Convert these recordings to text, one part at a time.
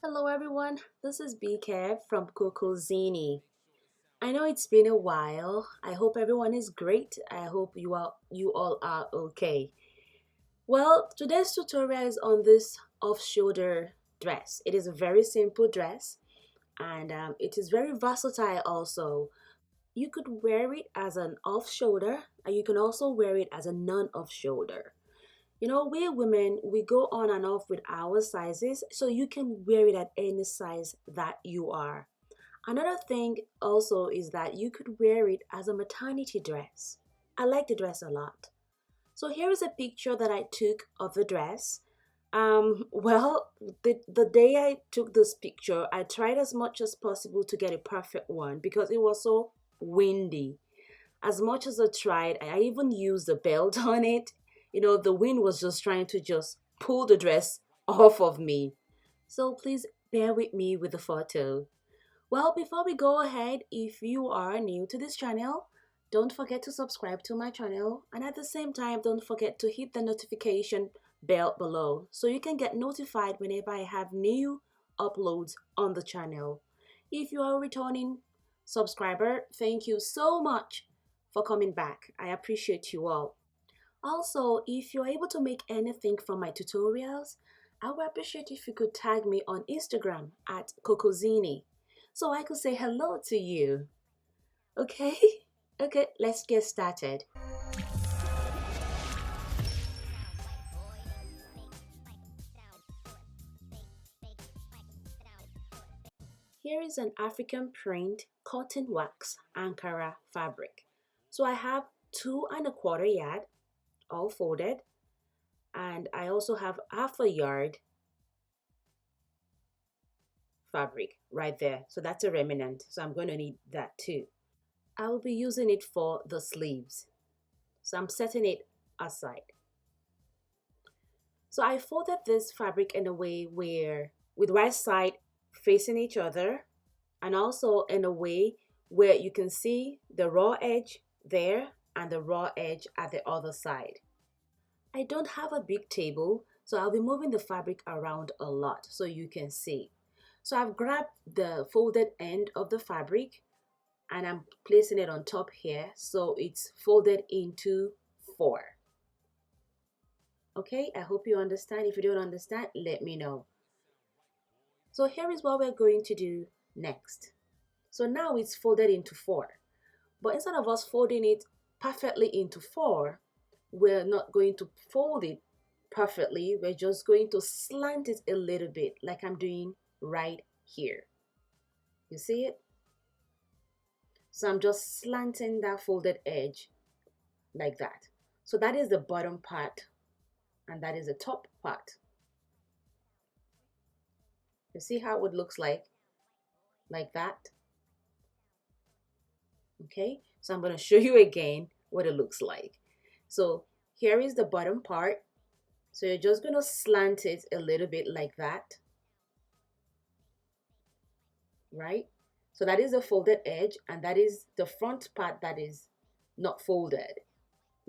Hello everyone, this is BK from CocoZini. I know it's been a while. I hope everyone is great. I hope you all are okay. Well, today's tutorial is on this off-shoulder dress. It is a very simple dress and it is very versatile also. You could wear it as an off-shoulder and you can also wear it as a non-off-shoulder. You know, we women, we go on and off with our sizes, so you can wear it at any size that you are. Another thing also is that you could wear it as a maternity dress. I like the dress a lot. So here is a picture that I took of the dress. Well, the day I took this picture, I tried as much as possible to get a perfect one because it was so windy. As much as I tried, I even used a belt on it. You know, the wind was just trying to just pull the dress off of me. So please bear with me with the photo. Well, before we go ahead, if you are new to this channel, don't forget to subscribe to my channel, and at the same time, don't forget to hit the notification bell below so you can get notified whenever I have new uploads on the channel. If you are a returning subscriber, thank you so much for coming back. I appreciate you all. Also, if you're able to make anything from my tutorials, I would appreciate if you could tag me on Instagram at CocoZini so I could say hello to you. Okay? Okay, let's get started. Here is an African print cotton wax Ankara fabric. So I have 2¼ yard all folded, and I also have ½ yard fabric right there. So that's a remnant. So I'm going to need that too. I will be using it for the sleeves. So I'm setting it aside. So I folded this fabric in a way where with right side facing each other and also in a way where you can see the raw edge there and the raw edge at the other side. I don't have a big table, so I'll be moving the fabric around a lot so you can see. So I've grabbed the folded end of the fabric and I'm placing it on top here so it's folded into 4. Okay, I hope you understand. If you don't understand, let me know. So here is what we're going to do next. So now it's folded into 4, but instead of us folding it perfectly into 4, we're not going to fold it perfectly. We're just going to slant it a little bit like I'm doing right here. You see it? So I'm just slanting that folded edge like that. So that is the bottom part and that is the top part. You see how it looks like that? Okay, so I'm going to show you again what it looks like. So here is the bottom part. So you're just going to slant it a little bit like that, right? So that is the folded edge and that is the front part that is not folded.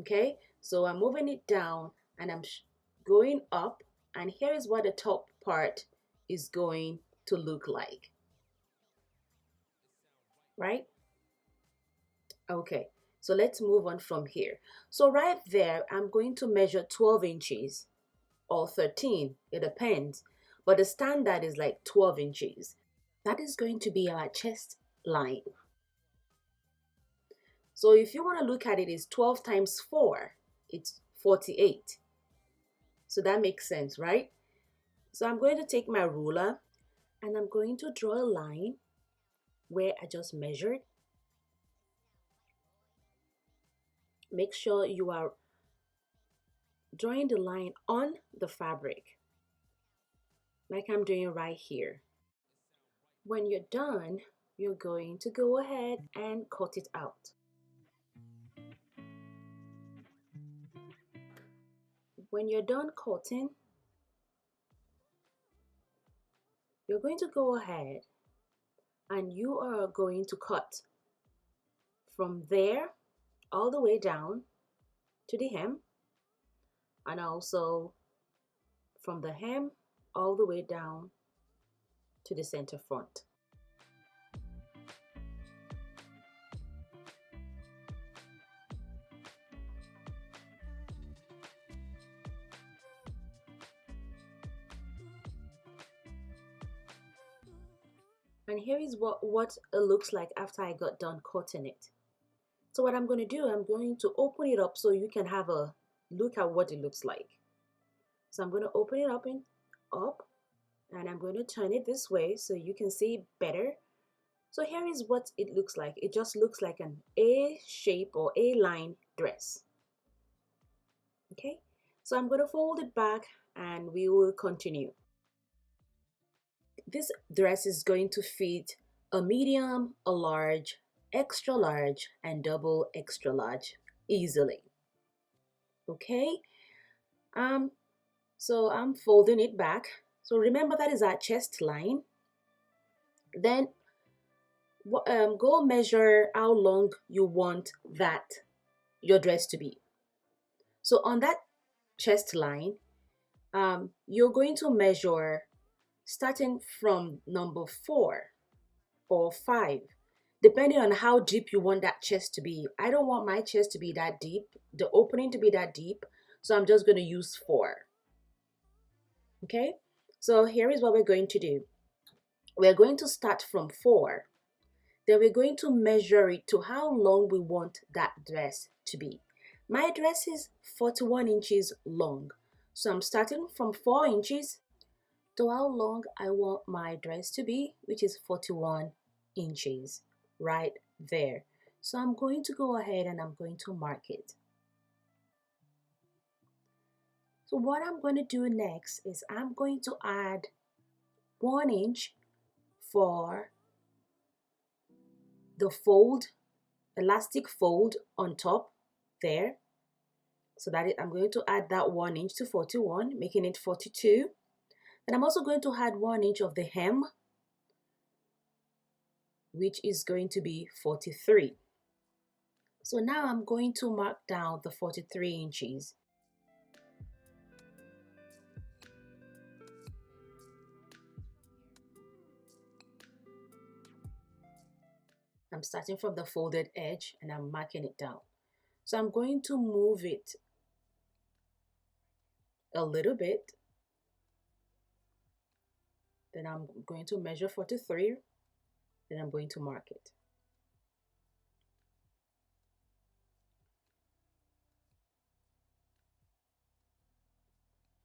Okay, so I'm moving it down and I'm going up, and here is what the top part is going to look like, right? Okay, so let's move on from here. So right there, I'm going to measure 12 inches or 13, it depends, but the standard is like 12 inches. That is going to be our chest line. So if you want to look at it, it's 12 times 4, it's 48. So that makes sense, right? So I'm going to take my ruler and I'm going to draw a line where I just measured. Make sure you are drawing the line on the fabric, like I'm doing right here. When you're done, you're going to go ahead and cut it out. When you're done cutting, you're going to go ahead and you are going to cut from there all the way down to the hem, and also from the hem all the way down to the center front. And here is what it looks like after I got done cutting it. So what I'm going to do, I'm going to open it up so you can have a look at what it looks like. So I'm going to open it up and I'm going to turn it this way so you can see better. So here is what it looks like. It just looks like an A shape or A line dress. Okay, so I'm going to fold it back and we will continue. This dress is going to fit a medium, a large, extra large, and double extra large easily. Okay, so I'm folding it back. So remember that is our chest line. Then go measure how long you want your dress to be. So on that chest line, you're going to measure starting from number 4 or 5, depending on how deep you want that chest to be. I don't want my chest to be that deep, the opening to be that deep, so I'm just going to use 4. Okay, so here is what we're going to do. We're going to start from 4. Then we're going to measure it to how long we want that dress to be. My dress is 41 inches long. So I'm starting from 4 inches to how long I want my dress to be, which is 41 inches right there. So I'm going to go ahead and I'm going to mark it. So what I'm going to do next is I'm going to add 1 inch for the elastic fold on top there. So I'm going to add that 1 inch to 41, making it 42. Then I'm also going to add 1 inch of the hem, which is going to be 43. So now I'm going to mark down the 43 inches. I'm starting from the folded edge and I'm marking it down. So I'm going to move it a little bit. Then I'm going to measure 43. Then I'm going to mark it.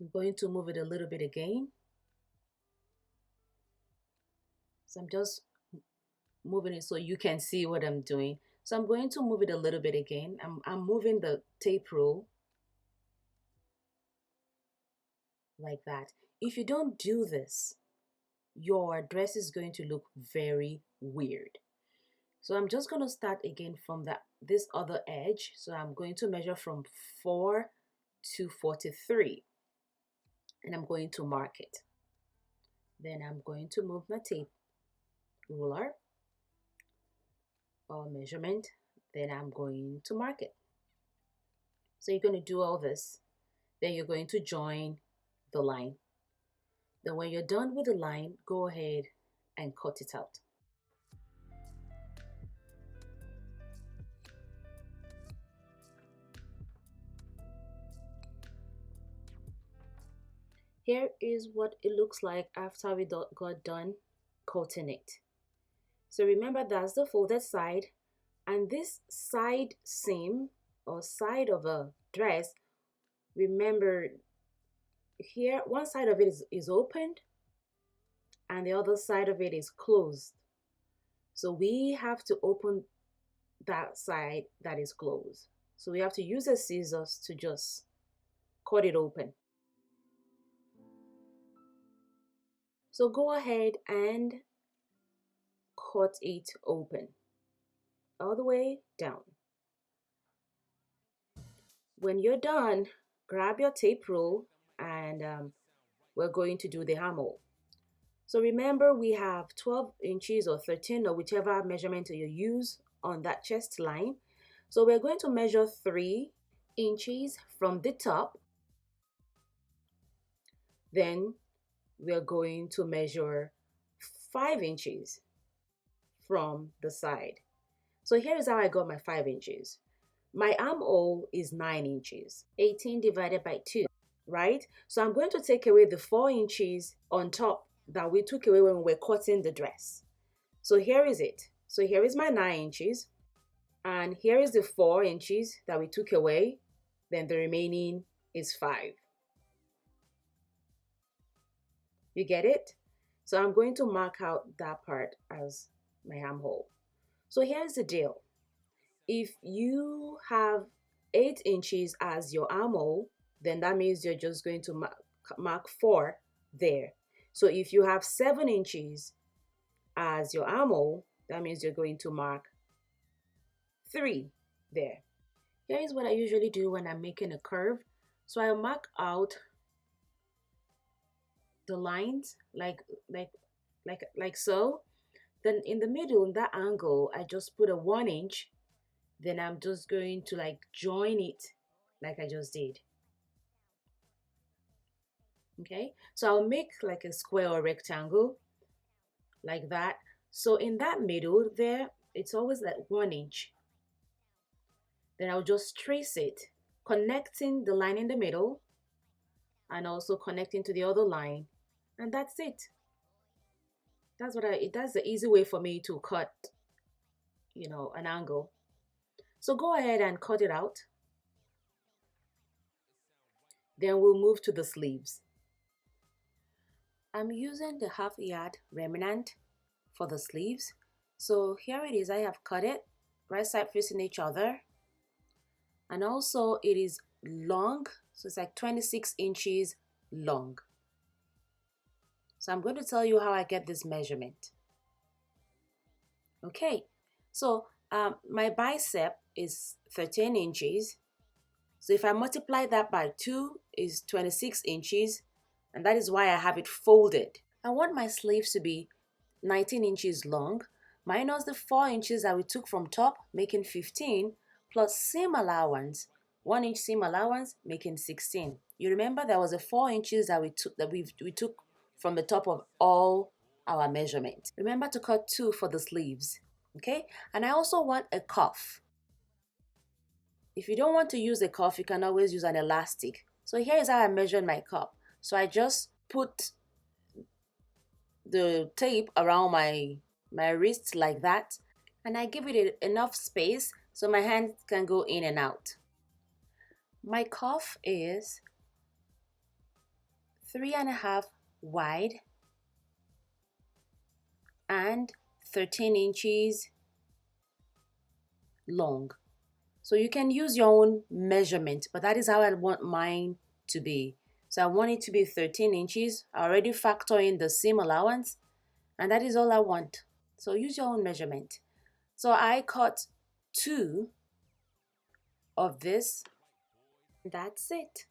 I'm going to move it a little bit again. So I'm just moving it so you can see what I'm doing. So I'm going to move it a little bit again. I'm moving the tape rule like that. If you don't do this, your dress is going to look very weird. So I'm just going to start again from this other edge. So I'm going to measure from 4 to 43 and I'm going to mark it. Then I'm going to move my tape ruler or measurement. Then I'm going to mark it. So you're going to do all this. Then you're going to join the line. Then when you're done with the line, go ahead and cut it out. Here is what it looks like after we got done cutting it. So remember, that's the folded side, and this side seam or side of a dress, remember here one side of it is opened and the other side of it is closed. So we have to open that side that is closed. So we have to use the scissors to just cut it open. So go ahead and cut it open all the way down. When you're done, grab your tape rule and we're going to do the armhole. So remember, we have 12 inches or 13 or whichever measurement you use on that chest line. So we're going to measure 3 inches from the top. Then we're going to measure 5 inches from the side. So here is how I got my 5 inches. My armhole is 9 inches. 18 divided by 2, right? So I'm going to take away the 4 inches on top that we took away when we were cutting the dress. So here is it. So here is my 9 inches. And here is the 4 inches that we took away. Then the remaining is 5. You get it? So I'm going to mark out that part as my armhole. So here's the deal. If you have 8 inches as your armhole, then that means you're just going to mark 4 there. So if you have 7 inches as your armhole, that means you're going to mark 3 there. Here is what I usually do when I'm making a curve. So I mark out the lines like so. Then in the middle, in that angle, I just put a 1 inch. Then I'm just going to like join it like I just did. Okay, so I'll make like a square or rectangle like that. So in that middle there, it's always like 1 inch. Then I'll just trace it, connecting the line in the middle and also connecting to the other line. And that's it. That's the easy way for me to cut, an angle. So go ahead and cut it out. Then we'll move to the sleeves. I'm using the half yard remnant for the sleeves. So here it is, I have cut it, right side facing each other. And also it is long, so it's like 26 inches long. So I'm going to tell you how I get this measurement. Okay, so my bicep is 13 inches. So if I multiply that by 2 is 26 inches, and that is why I have it folded. I want my sleeves to be 19 inches long, minus the 4 inches that we took from top, making 15, plus seam allowance, 1 inch seam allowance, making 16. You remember there was a 4 inches that we took from the top of all our measurements. Remember to cut 2 for the sleeves, okay? And I also want a cuff. If you don't want to use a cuff, you can always use an elastic. So here is how I measured my cuff. So I just put the tape around my wrist like that, and I give it enough space so my hand can go in and out. My cuff is 3.5 wide and 13 inches long. So you can use your own measurement, but that is how I want mine to be. So I want it to be 13 inches. I already factor in the seam allowance, and that is all I want. So use your own measurement. So I cut 2 of this. That's it.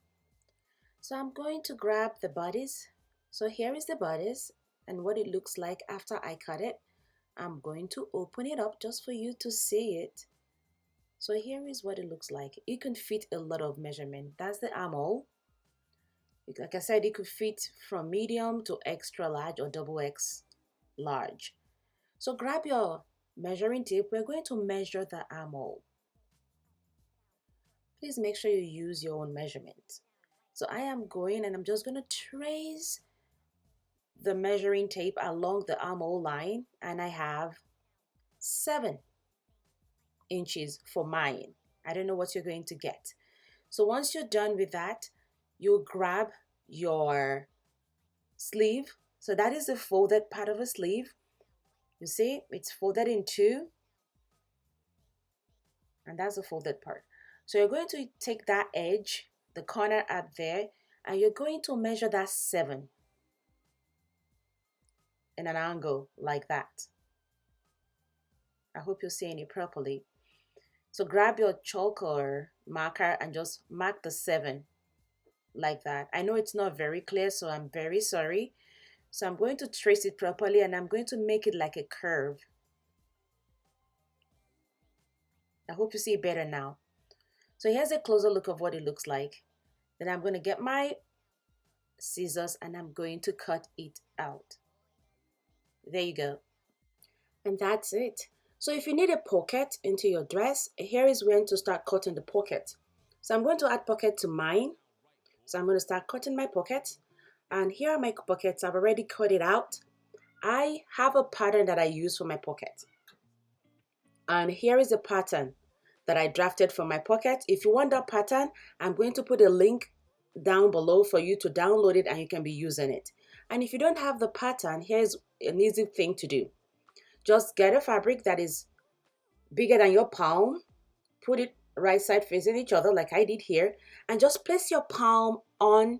So I'm going to grab the bodice. So here is the bodice and what it looks like after I cut it. I'm going to open it up just for you to see it. So here is what it looks like. It can fit a lot of measurement. That's the armhole. Like I said, it could fit from medium to extra large or double X large. So grab your measuring tape. We're going to measure the armhole. Please make sure you use your own measurement. So I am going and I'm just going to trace the measuring tape along the armhole line, and I have 7 inches for mine. I don't know what you're going to get. So once you're done with that, you'll grab your sleeve. So that is the folded part of a sleeve. You see, it's folded in 2, and that's the folded part. So you're going to take that edge, the corner up there, and you're going to measure that 7 in an angle like that. I hope you're seeing it properly. So grab your chalk or marker and just mark the 7 like that. I know it's not very clear, so I'm very sorry. So I'm going to trace it properly and I'm going to make it like a curve. I hope you see it better now. So here's a closer look of what it looks like. Then I'm going to get my scissors and I'm going to cut it out. There you go. And that's it. So if you need a pocket into your dress, here is when to start cutting the pocket. So I'm going to add pocket to mine. So I'm going to start cutting my pocket. And here are my pockets. I've already cut it out. I have a pattern that I use for my pocket. And here is the pattern that I drafted for my pocket. If you want that pattern, I'm going to put a link down below for you to download it and you can be using it. And if you don't have the pattern, here's an easy thing to do. Just get a fabric that is bigger than your palm, put it right side facing each other like I did here, and just place your palm on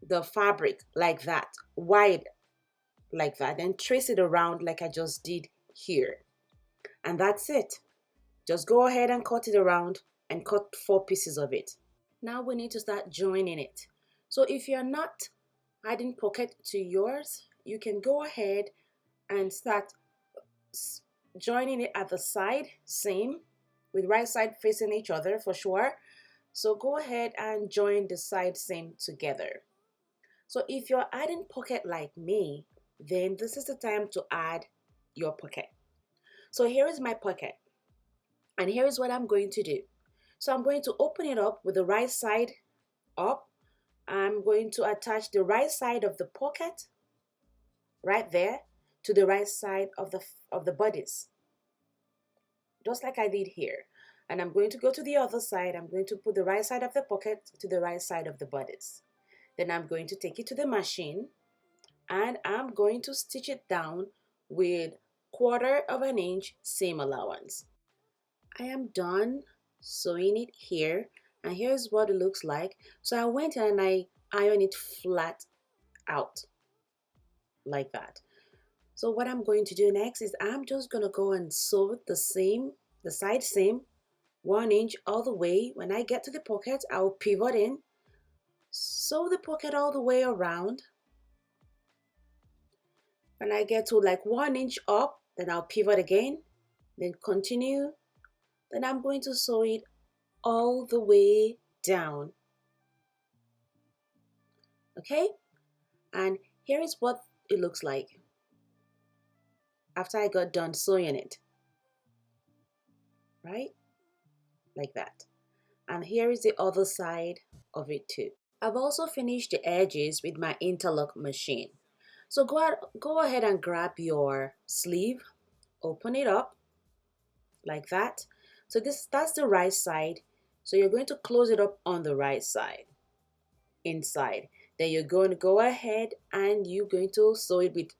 the fabric like that, wide like that, and trace it around like I just did here. And that's it. Just go ahead and cut it around and cut 4 pieces of it. Now we need to start joining it. So if you're not adding pocket to yours, you can go ahead and start joining it at the side, same, with right side facing each other for sure. So go ahead and join the side seam together. So if you're adding pocket like me, then this is the time to add your pocket. So here is my pocket, and here is what I'm going to do. So I'm going to open it up with the right side up. I'm going to attach the right side of the pocket right there to the right side of the bodice, just like I did here. And I'm going to go to the other side. I'm going to put the right side of the pocket to the right side of the bodice. Then I'm going to take it to the machine and I'm going to stitch it down with 1/4 inch seam allowance. I am done sewing it here, and here's what it looks like. So I went and I ironed it flat out like that. So what I'm going to do next is I'm just going to go and sew the seam, the side seam, 1 inch all the way. When I get to the pocket, I'll pivot in, sew the pocket all the way around. When I get to like 1 inch up, then I'll pivot again, then continue. Then I'm going to sew it all the way down. Okay? And here is what it looks like after I got done sewing it. Right? Like that. And here is the other side of it too. I've also finished the edges with my interlock machine. So go ahead and grab your sleeve, open it up like that. So that's the right side. So you're going to close it up on the right side, inside. Then you're going to go ahead and you're going to sew it with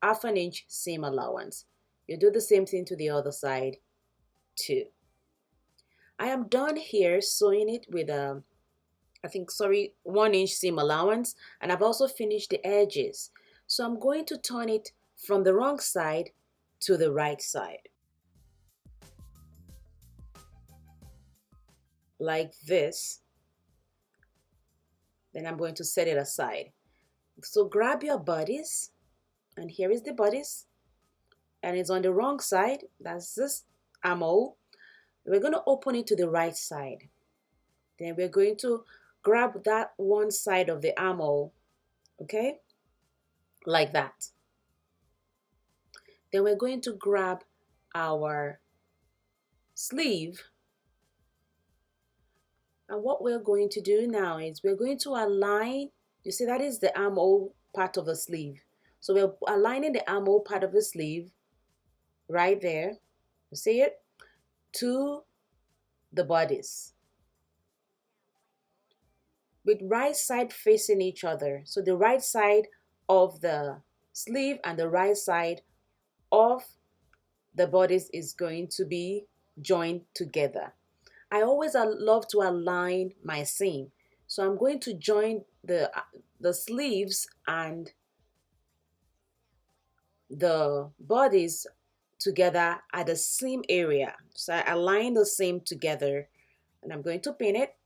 1/2 inch seam allowance. You do the same thing to the other side too. I am done here sewing it with 1 inch seam allowance, and I've also finished the edges. So I'm going to turn it from the wrong side to the right side. Like this. Then I'm going to set it aside. So grab your bodice, and here is the bodice, and it's on the wrong side. That's this armhole. We're going to open it to the right side. Then we're going to grab that one side of the armhole, okay, like that. Then we're going to grab our sleeve, and what we're going to do now is we're going to align. You see, that is the armhole part of the sleeve. So we're aligning the armhole part of the sleeve right there, you see it, to the bodice with right side facing each other. So the right side of the sleeve and the right side of the bodice is going to be joined together. I always love to align my seam. So I'm going to join the sleeves and the bodies together at the seam area. So I align the seam together and I'm going to pin it.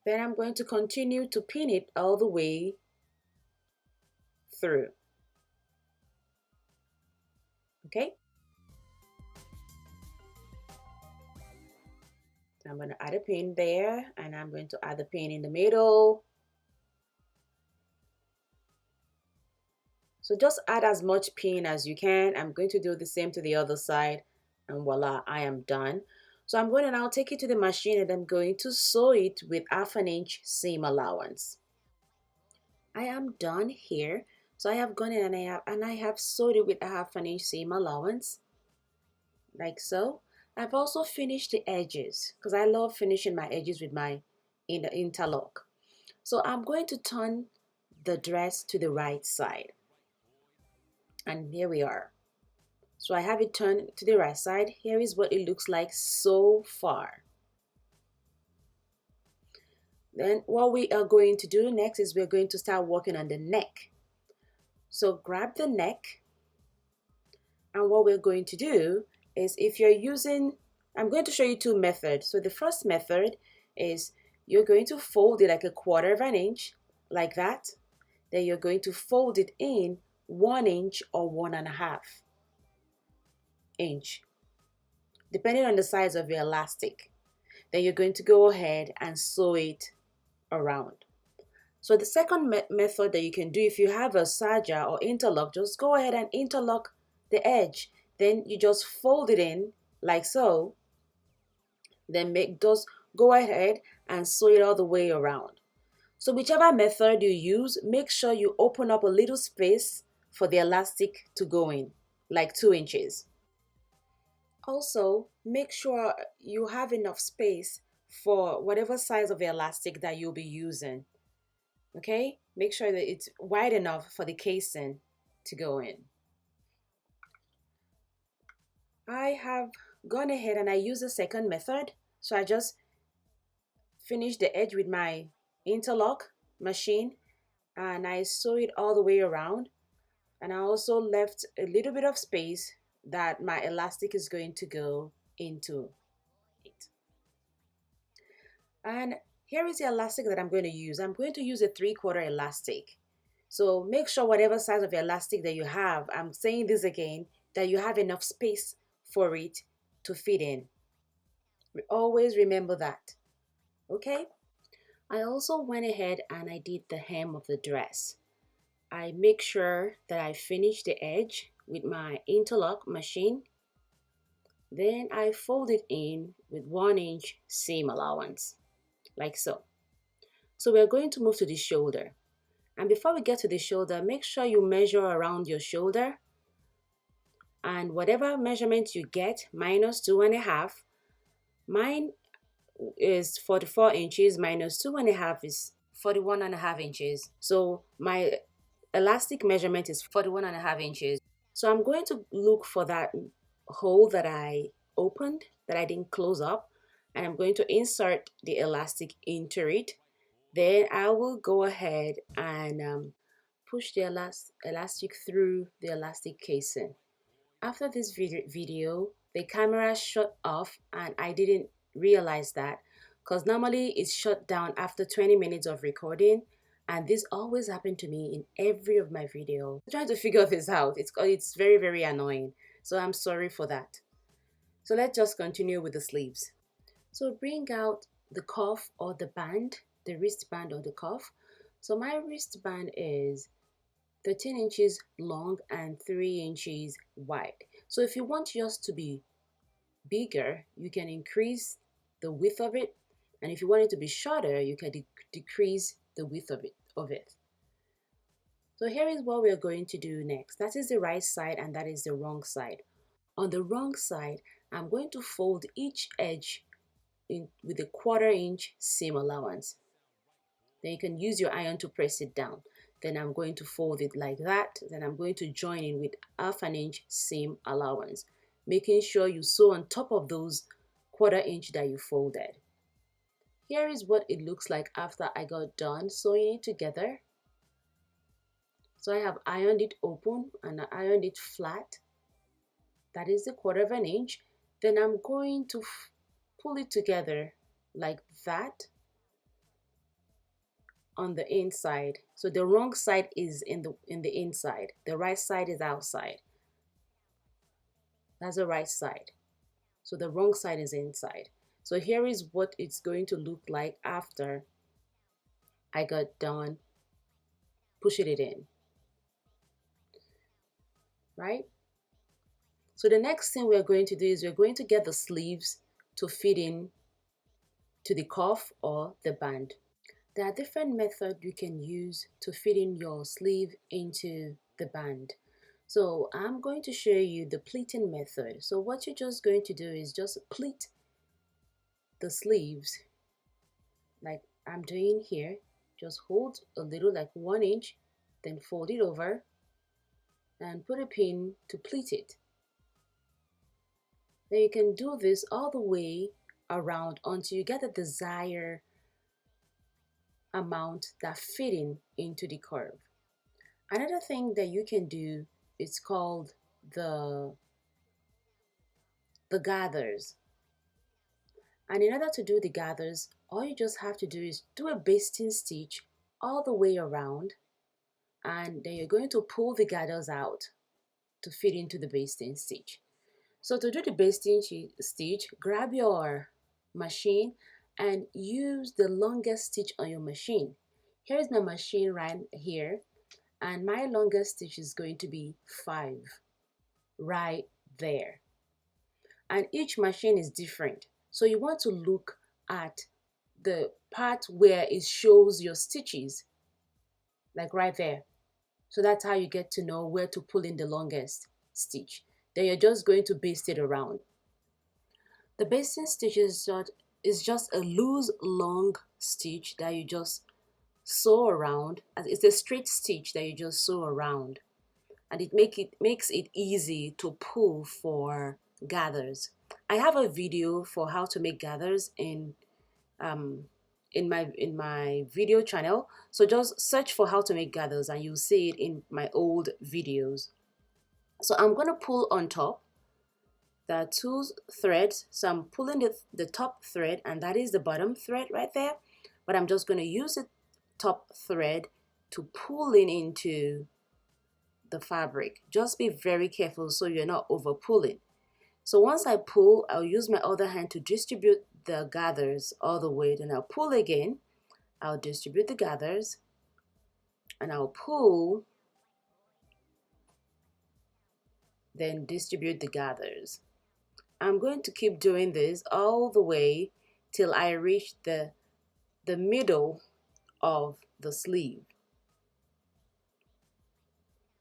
Then I'm going to continue to pin it all the way through. Okay? So I'm going to add a pin there, and I'm going to add a pin in the middle. So just add as much pin as you can. I'm going to do the same to the other side, and voila, I am done. So I'm going to now take it to the machine and I'm going to sew it with 1/2 inch seam allowance. I am done here. So I have gone in and I have sewed it with 1/2 inch seam allowance, like so. I've also finished the edges because I love finishing my edges with my interlock. So I'm going to turn the dress to the right side, and here we are. So I have it turned to the right side. Here is what it looks like so far. Then what we are going to do next is we're going to start working on the neck. So grab the neck, and what we're going to do is, if you're using, I'm going to show you two methods. So the first method is you're going to fold it like 1/4 inch, like that. Then you're going to fold it in 1 inch or 1.5 inch, depending on the size of your elastic. Then you're going to go ahead and sew it around. So the second method that you can do, if you have a serger or interlock, just go ahead and interlock the edge. Then you just fold it in like so. Then just go ahead and sew it all the way around. So whichever method you use, make sure you open up a little space for the elastic to go in, like 2 inches. Also, make sure you have enough space for whatever size of elastic that you'll be using. Okay, make sure that it's wide enough for the casing to go in. I have gone ahead and I use the second method. So I just finished the edge with my interlock machine and I sew it all the way around, and I also left a little bit of space that my elastic is going to go into it. And here is the elastic that I'm going to use. I'm going to use a 3/4 elastic. So make sure whatever size of elastic that you have, I'm saying this again, that you have enough space for it to fit in. Always remember that. Okay? I also went ahead and I did the hem of the dress. I make sure that I finish the edge with my interlock machine. Then I fold it in with 1 inch seam allowance, like so. So we're going to move to the shoulder. And before we get to the shoulder, make sure you measure around your shoulder. And whatever measurement you get, minus 2.5. Mine is 44 inches, minus 2.5 is 41.5 inches. So my elastic measurement is 41.5 inches. So I'm going to look for that hole that I opened, that I didn't close up, and I'm going to insert the elastic into it. Then I will go ahead and push the elastic through the elastic casing. After this video, the camera shut off and I didn't realize that, because normally it's shut down after 20 minutes of recording, and this always happened to me in every of my videos. I'm trying to figure this out. It's very, very annoying. So I'm sorry for that. So let's just continue with the sleeves. So bring out the cuff or the band, the wristband or the cuff. So my wristband is 13 inches long and 3 inches wide. So if you want yours to be bigger, you can increase the width of it, and if you want it to be shorter, you can decrease the width of it. So here is what we're going to do next. That is the right side and that is the wrong side. On the wrong side, I'm going to fold each edge in with a 1/4 inch seam allowance. Then you can use your iron to press it down. Then I'm going to fold it like that. Then I'm going to join in with 1/2 inch seam allowance, making sure you sew on top of those 1/4 inch that you folded. Here is what it looks like after I got done sewing it together. So I have ironed it open and I ironed it flat. That is the 1/4 inch. Then I'm going to pull it together like that on the inside. So the wrong side is in the inside. The right side is outside. That's the right side. So the wrong side is inside. So here is what it's going to look like after I got done pushing it in. right? So the next thing we're going to do is we're going to get the sleeves to fit in to the cuff or the band. There are different methods you can use to fit in your sleeve into the band. So I'm going to show you the pleating method. So what you're just going to do is just pleat the sleeves like I'm doing here. Just hold a little, like 1 inch, then fold it over and put a pin to pleat it. Then you can do this all the way around until you get the desired amount that fitting into the curve. Another thing that you can do is called the gathers. And in order to do the gathers, all you just have to do is do a basting stitch all the way around, and then you're going to pull the gathers out to fit into the basting stitch. So to do the basting stitch, grab your machine and use the longest stitch on your machine. Here is my machine right here, and my longest stitch is going to be 5 right there. And each machine is different. So you want to look at the part where it shows your stitches, like right there. So that's how you get to know where to pull in the longest stitch. Then you're just going to baste it around. The basting stitch is just a loose long stitch that you just sew around. It's a straight stitch that you just sew around, and makes it easy to pull for gathers. I have a video for how to make gathers um, in my video channel. So just search for how to make gathers and you'll see it in my old videos. So I'm gonna pull on top. There are 2 threads, so I'm pulling the top thread, and that is the bottom thread right there. But I'm just gonna use the top thread to pull into the fabric. Just be very careful so you're not over pulling. So once I pull, I'll use my other hand to distribute the gathers all the way. Then I'll pull again. I'll distribute the gathers and I'll pull, then distribute the gathers. I'm going to keep doing this all the way till I reach the middle of the sleeve.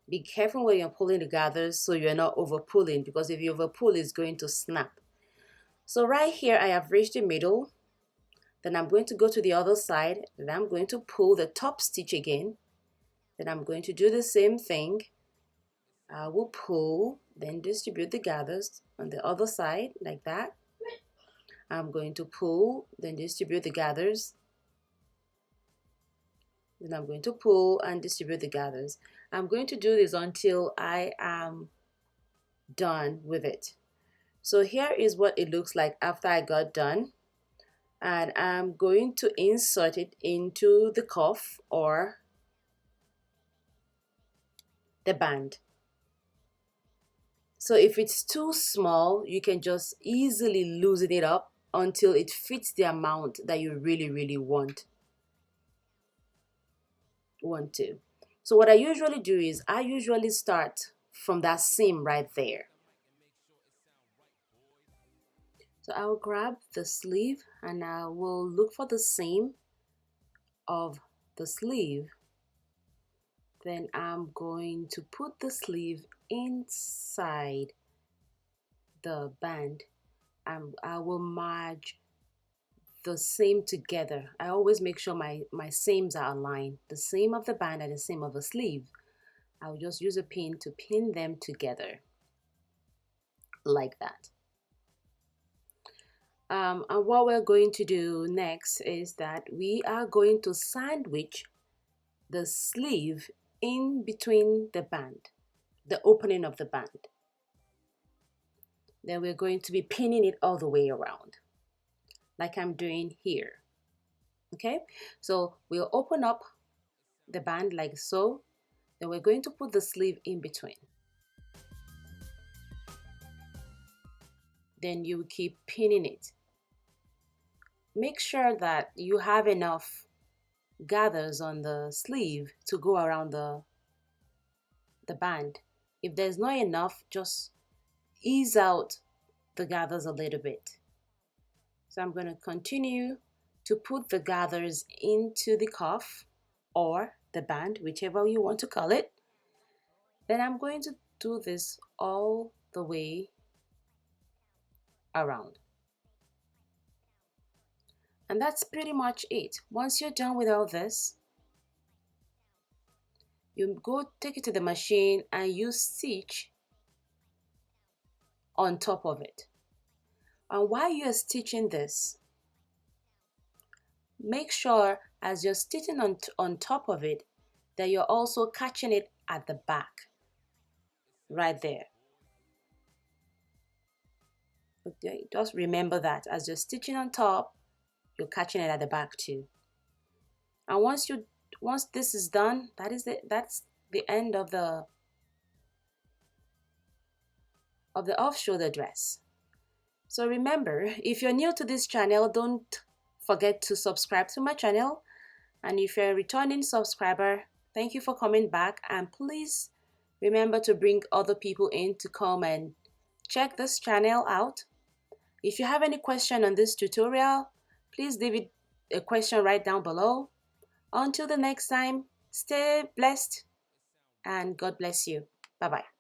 Be careful when you're pulling the gathers so you're not over pulling, because if you over pull, it's going to snap. So right here I have reached the middle. Then I'm going to go to the other side, and I'm going to pull the top stitch again. Then I'm going to do the same thing. I will pull, then distribute the gathers on the other side like that. I'm going to pull, then distribute the gathers. Then I'm going to pull and distribute the gathers. I'm going to do this until I am done with it. So here is what it looks like after I got done. And I'm going to insert it into the cuff or the band. So if it's too small, you can just easily loosen it up until it fits the amount that you really want to. So what I usually do is I usually start from that seam right there. So I'll grab the sleeve and I will look for the seam of the sleeve. Then I'm going to put the sleeve inside the band, and I will merge the seam together. I always make sure my seams are aligned, the seam of the band and the seam of the sleeve. I'll just use a pin to pin them together like that. And what we're going to do next is that we are going to sandwich the sleeve in between the band, the opening of the band. Then we're going to be pinning it all the way around, like I'm doing here. Okay, so we'll open up the band like so. Then we're going to put the sleeve in between. Then you keep pinning it. Make sure that you have enough gathers on the sleeve to go around the band. If there's not enough, just ease out the gathers a little bit. So I'm going to continue to put the gathers into the cuff or the band, whichever you want to call it. Then I'm going to do this all the way around. And that's pretty much it. Once you're done with all this, you go take it to the machine and you stitch on top of it. And while you're stitching this, make sure as you're stitching on top of it that you're also catching it at the back, right there. Okay, just remember that as you're stitching on top, you're catching it at the back too. And once this is done, that's the end of the off-shoulder dress. So remember, if you're new to this channel, don't forget to subscribe to my channel. And if you're a returning subscriber, thank you for coming back, and please remember to bring other people in to come and check this channel out. If you have any question on this tutorial, please leave it a question right down below. Until the next time, stay blessed and God bless you. Bye-bye.